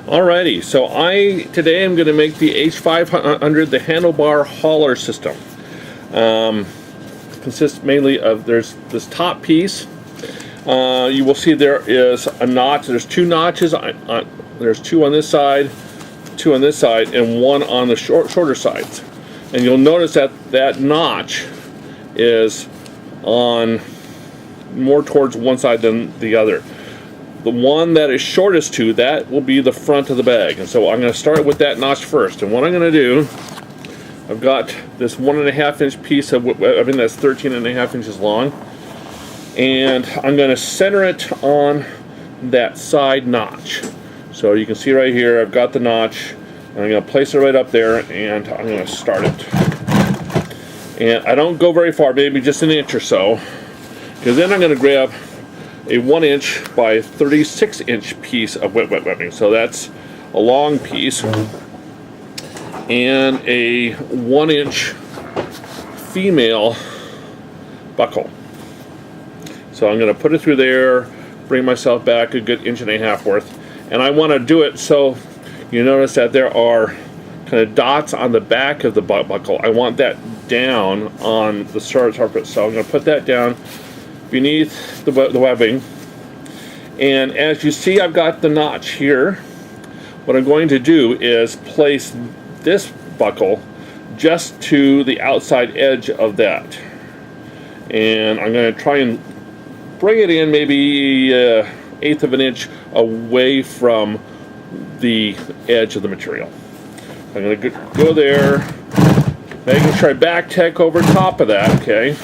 Alrighty, so today I'm going to make the H500, the handlebar hauler system. Consists mainly of, there's this top piece. You will see there is a notch. There's two notches. There's two on this side, two on this side, and one on the shorter sides. And you'll notice that that notch is on more towards one side than the other. The one that is shortest to that will be the front of the bag. And so I'm going to start with that notch first. And what I'm going to do, I've got this 1.5 inch piece of webbing that's 13.5 inches long. And I'm going to center it on that side notch. So you can see right here, I've got the notch. And I'm going to place it right up there, and I'm going to start it. And I don't go very far, maybe just an inch or so. Because then I'm going to grab a 1 inch by 36 inch piece of webbing. So that's a long piece. And a 1 inch female buckle. So I'm going to put it through there, bring myself back a good 1.5 inches worth. And I want to do it so you notice that there are kind of dots on the back of the buckle. I want that down on the surface. So I'm going to put that down beneath the webbing. And as you see, I've got the notch here. What I'm going to do is place this buckle just to the outside edge of that. And I'm going to try and bring it in maybe 1/8 of an inch away from the edge of the material. I'm going to go there, making sure I back tack over top of that, okay?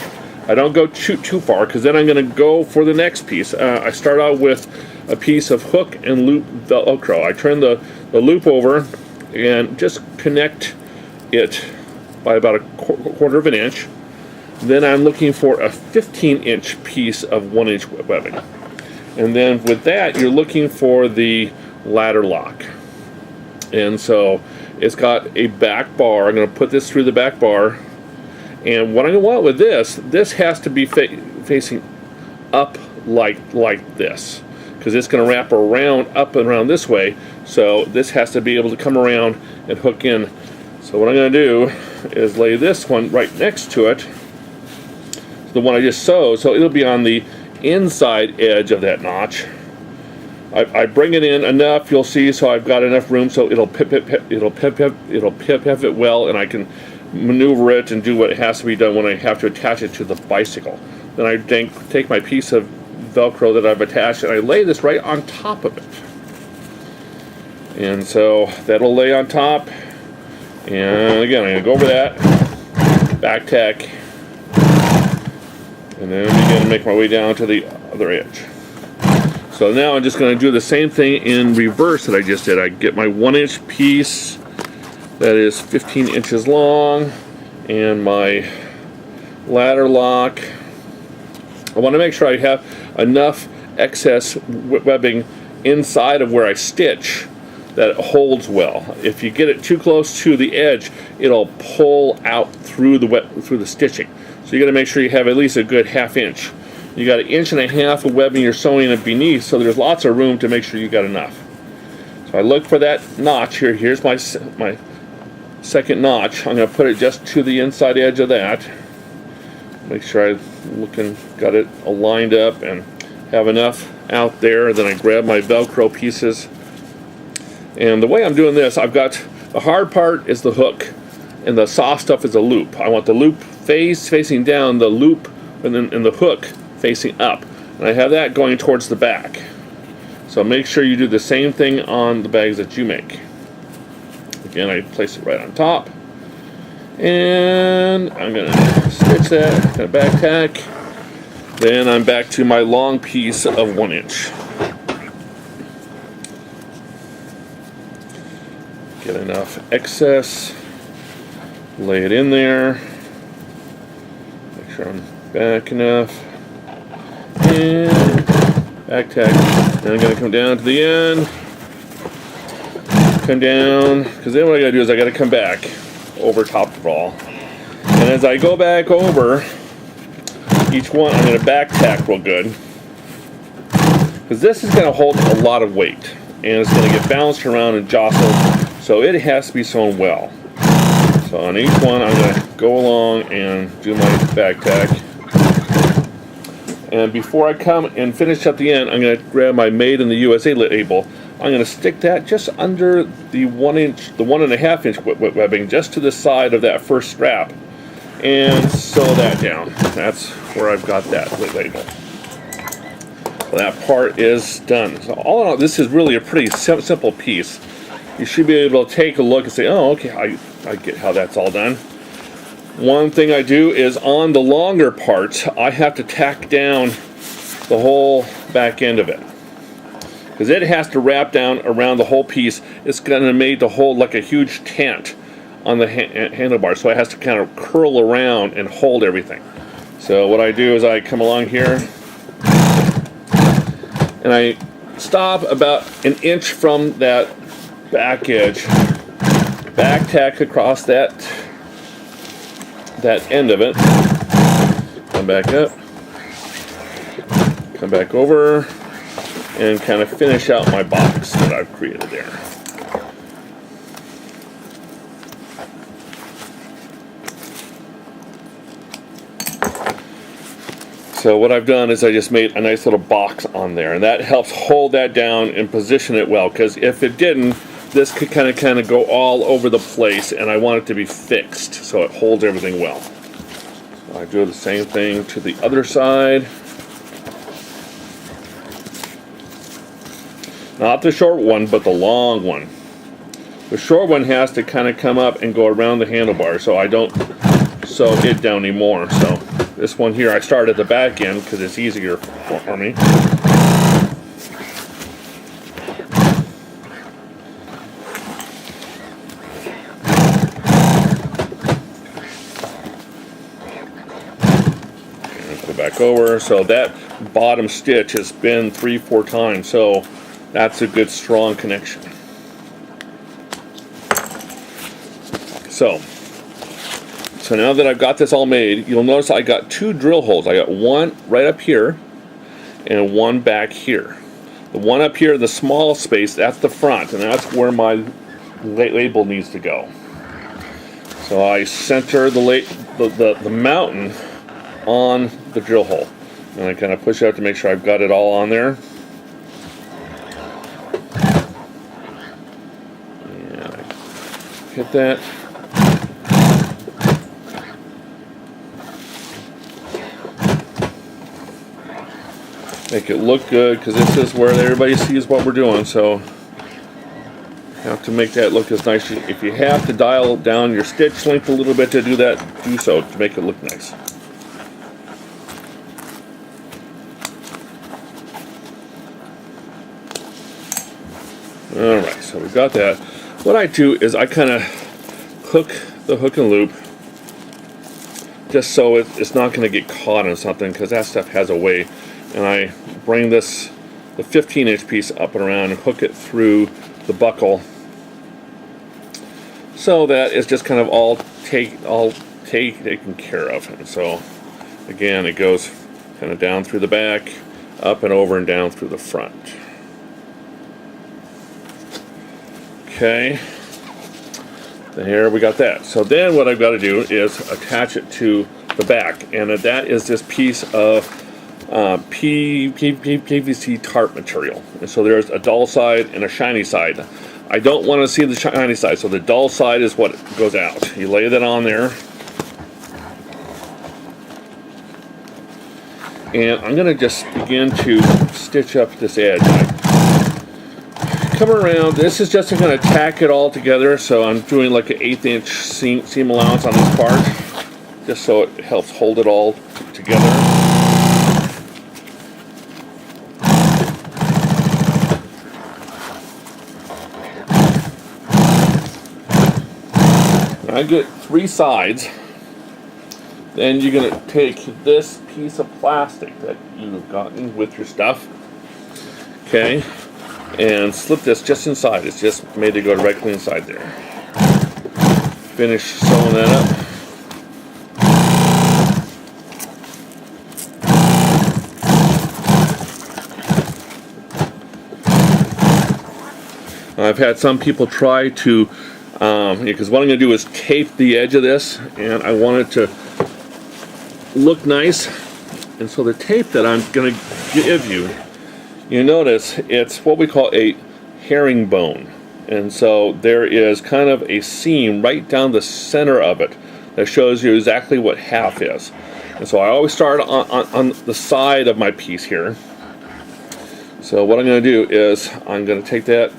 I don't go too far, because then I'm going to go for the next piece. I start out with a piece of hook and loop Velcro. I turn the loop over and just connect it by about 1/4 of an inch. Then I'm looking for a 15 inch piece of 1 inch webbing. And then with that, you're looking for the ladder lock. And so it's got a back bar. I'm going to put this through the back bar. And what I want with this has to be facing up like this, because it's going to wrap around up and around this way. So this has to be able to come around and hook in. So what I'm going to do is lay this one right next to it, the one I just sewed, so it'll be on the inside edge of that notch. I bring it in enough, you'll see, so I've got enough room so it'll pivot well, and I can maneuver it and do what has to be done when I have to attach it to the bicycle. Then I take my piece of Velcro that I've attached and I lay this right on top of it. And so that'll lay on top. And again, I'm going to go over that, back tack, and then begin to make my way down to the other edge. So now I'm just going to do the same thing in reverse that I just did. I get my 1 inch piece that is 15 inches long and my ladder lock. I want to make sure I have enough excess webbing inside of where I stitch that it holds well. If you get it too close to the edge, it'll pull out through the stitching. So you got to make sure you have at least a good 1/2 inch. You got 1.5 inches of webbing you're sewing it beneath, so there's lots of room to make sure you got enough. So I look for that notch here. Here's my second notch. I'm going to put it just to the inside edge of that. Make sure I got it aligned up and have enough out there. Then I grab my Velcro pieces. And the way I'm doing this, I've got the hard part is the hook, and the soft stuff is a loop. I want the loop facing down, the loop and the hook facing up. And I have that going towards the back. So make sure you do the same thing on the bags that you make. Again, I place it right on top. And I'm going to stitch that, kind of back tack. Then I'm back to my long piece of 1 inch. Get enough excess. Lay it in there. Make sure I'm back enough. And back tack. Then I'm going to come down to the end. Come down, because then what I got to do is I got to come back over top of it all. And as I go back over each one, I'm going to back tack real good, because this is going to hold a lot of weight. and it's going to get bounced around and jostled, so it has to be sewn well. So on each one, I'm going to go along and do my back tack. And before I come and finish at the end, I'm going to grab my Made in the USA label. I'm going to stick that just under the 1 inch, the 1.5 inch webbing, just to the side of that first strap, and sew that down. That's where I've got that label. So that part is done. So all in all, this is really a pretty simple piece. You should be able to take a look and say, oh, okay, I get how that's all done. One thing I do is on the longer parts, I have to tack down the whole back end of it, because it has to wrap down around the whole piece. It's going to make to hold like a huge tent on the handlebar, so it has to kind of curl around and hold everything. So what I do is I come along here and I stop about 1 inch from that back edge, back tack across that end of it, come back up, come back over, and kind of finish out my box that I've created there. So what I've done is I just made a nice little box on there, and that helps hold that down and position it well, because if it didn't, this could kind of go all over the place, and I want it to be fixed so it holds everything well. So I do the same thing to the other side. Not the short one, but the long one. The short one has to kind of come up and go around the handlebar, so I don't sew it down anymore. So this one here, I start at the back end because it's easier for me. And go back over. So that bottom stitch has been 3-4 times, so that's a good strong connection. So now that I've got this all made, you'll notice I got 2 drill holes. I got one right up here and one back here. The one up here, the small space, that's the front, and that's where my label needs to go. So I center the mountain on the drill hole, and I kind of push out to make sure I've got it all on there. And I hit that. Make it look good, because this is where everybody sees what we're doing, so you have to make that look as nice. If you have to dial down your stitch length a little bit to do that, do so to make it look nice. Alright, so we've got that. What I do is I kind of hook the hook and loop just so it's not going to get caught in something, because that stuff has a way. And I bring the 15-inch piece up and around and hook it through the buckle, so that it's just kind of all taken care of. And so again, it goes kind of down through the back, up and over and down through the front. Okay, there we got that. So then what I've got to do is attach it to the back, and that is this piece of PVC tarp material. And so there's a dull side and a shiny side. I don't want to see the shiny side, so the dull side is what goes out. You lay that on there, and I'm going to just begin to stitch up this edge. Come around. This is just to kind of tack it all together, so I'm doing like an 1/8 inch seam allowance on this part, just so it helps hold it all together. I get 3 sides, then you're going to take this piece of plastic that you've gotten with your stuff, okay, and slip this just inside. It's just made to go directly inside there. Finish sewing that up. I've had some people try to, because what I'm going to do is tape the edge of this, and I want it to look nice. And so the tape that I'm going to give you, you notice it's what we call a herringbone. And so there is kind of a seam right down the center of it that shows you exactly what half is. And so I always start on the side of my piece here. So what I'm going to do is I'm going to take that,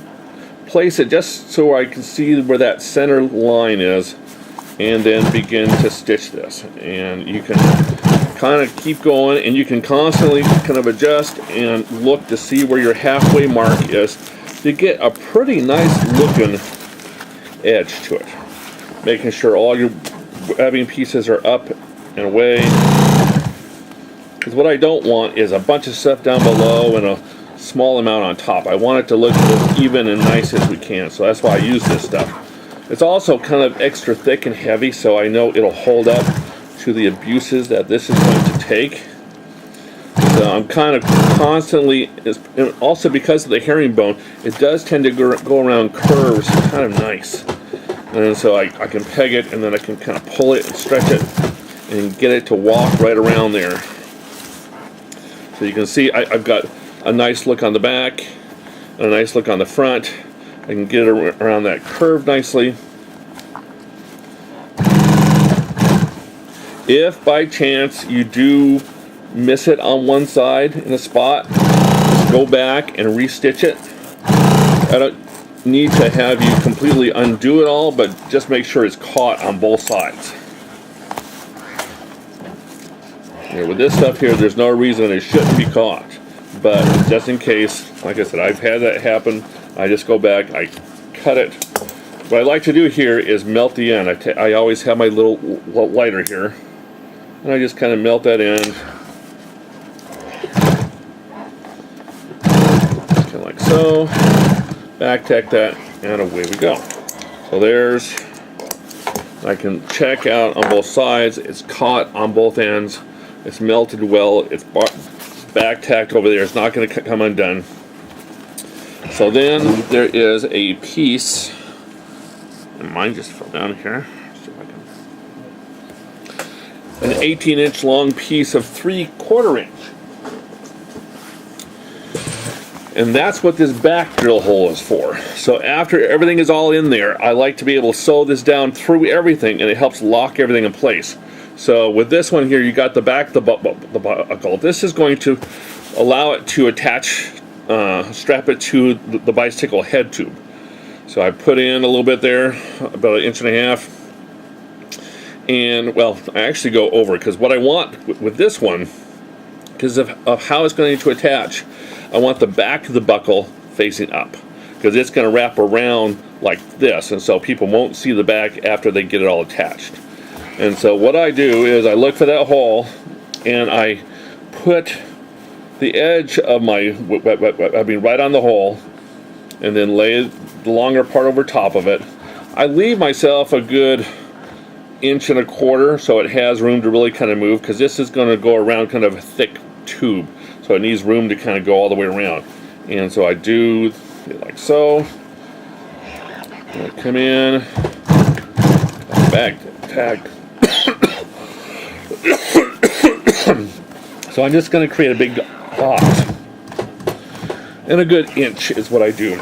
place it just so I can see where that center line is, and then begin to stitch this. And you can kind of keep going, and you can constantly kind of adjust and look to see where your halfway mark is to get a pretty nice looking edge to it. Making sure all your webbing pieces are up and away. Because what I don't want is a bunch of stuff down below and a small amount on top. I want it to look as even and nice as we can, so that's why I use this stuff. It's also kind of extra thick and heavy, so I know it'll hold up to the abuses that this is going to take. So I'm kind of constantly, and also because of the herringbone, it does tend to go around curves kind of nice. And so I can peg it, and then I can kind of pull it and stretch it and get it to walk right around there. So you can see I've got a nice look on the back and a nice look on the front. I can get it around that curve nicely. If by chance you do miss it on one side in a spot, just go back and restitch it. I don't need to have you completely undo it all, but just make sure it's caught on both sides. Here, with this stuff here, there's no reason it shouldn't be caught. But just in case, like I said, I've had that happen. I just go back, I cut it. What I like to do here is melt the end. I always have my little lighter here, and I just kind of melt that end, kind of like so. Back tack that, and away we go. So there's, I can check out on both sides. It's caught on both ends. It's melted well. It's back tacked over there. It's not going to come undone. So then there is a piece, and mine just fell down here. Let's see if I can. An 18-inch long piece of 3/4 inch. And that's what this back drill hole is for. So after everything is all in there, I like to be able to sew this down through everything, and it helps lock everything in place. So with this one here, you got the back, the buckle. This is going to allow it to attach, strap it to the bicycle head tube. So I put in a little bit there, about 1.5 inches. And, well, I actually go over it, because what I want with this one, because of how it's going to attach, I want the back of the buckle facing up, because it's going to wrap around like this, and so people won't see the back after they get it all attached. And so what I do is I look for that hole, and I put the edge of my webbing right on the hole, and then lay the longer part over top of it. I leave myself a good 1.25 inches so it has room to really kind of move, because this is going to go around kind of a thick tube, so it needs room to kind of go all the way around. And so I do it like so. I come in, back tag. So I'm just going to create a big dot, and a good 1 inch is what I do.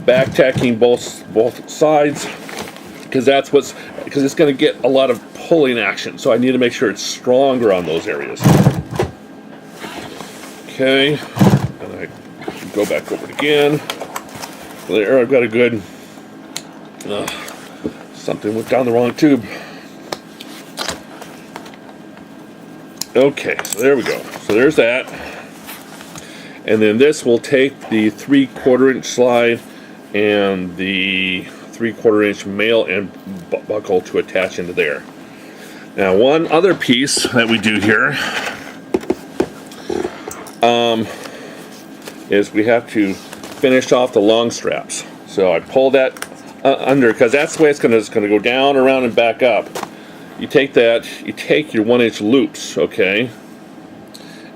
Back tacking both sides, because it's going to get a lot of pulling action. So I need to make sure it's stronger on those areas. Okay, and I go back over it again. There, I've got a good. Something went down the wrong tube. Okay, so there we go. So there's that. And then this will take the 3/4 inch slide and the 3/4 inch male end buckle to attach into there. Now, one other piece that we do here is we have to finish off the long straps. So I pull that under, because that's the way it's going to go down, around, and back up. You take that, you take your 1 inch loops, okay,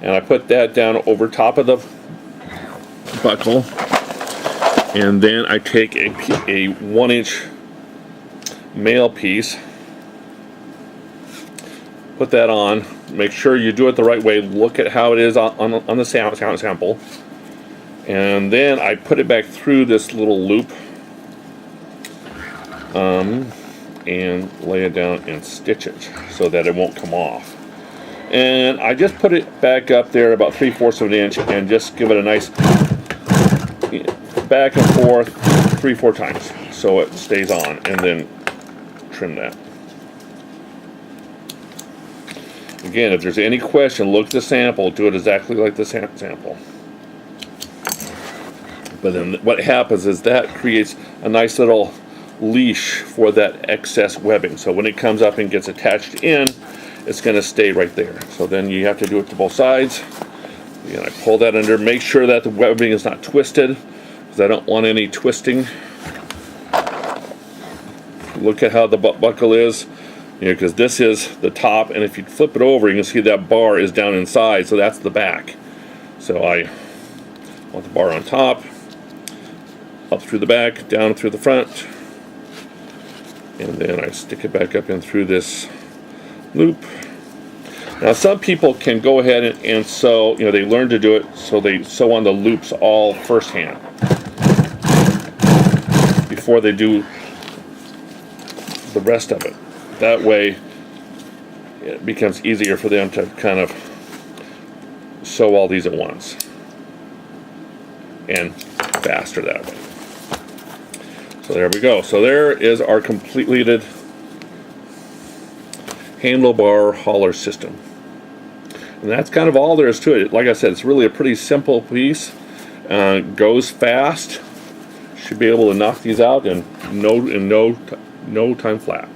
and I put that down over top of the buckle, And then I take a 1-inch male piece, put that on, make sure you do it the right way, look at how it is on the sample, and then I put it back through this little loop and lay it down and stitch it so that it won't come off. And I just put it back up there about 3/4 of an inch and just give it a nice back and forth 3-4 times so it stays on, and then trim that. Again, if there's any question, look at the sample, do it exactly like the sample. But then what happens is that creates a nice little leash for that excess webbing. So when it comes up and gets attached in, it's going to stay right there. So then you have to do it to both sides. Again, I pull that under, make sure that the webbing is not twisted, because I don't want any twisting. Look at how the buckle is, because this is the top, and if you flip it over, you can see that bar is down inside, so that's the back. So I want the bar on top, up through the back, down through the front, and then I stick it back up in through this loop. Now some people can go ahead and sew, they learn to do it, so they sew on the loops all firsthand before they do the rest of it. That way it becomes easier for them to kind of sew all these at once, and faster that way. So there we go. So there is our completed handlebar hauler system. And that's kind of all there is to it. Like I said, it's really a pretty simple piece. Goes fast. Should be able to knock these out in no time flat.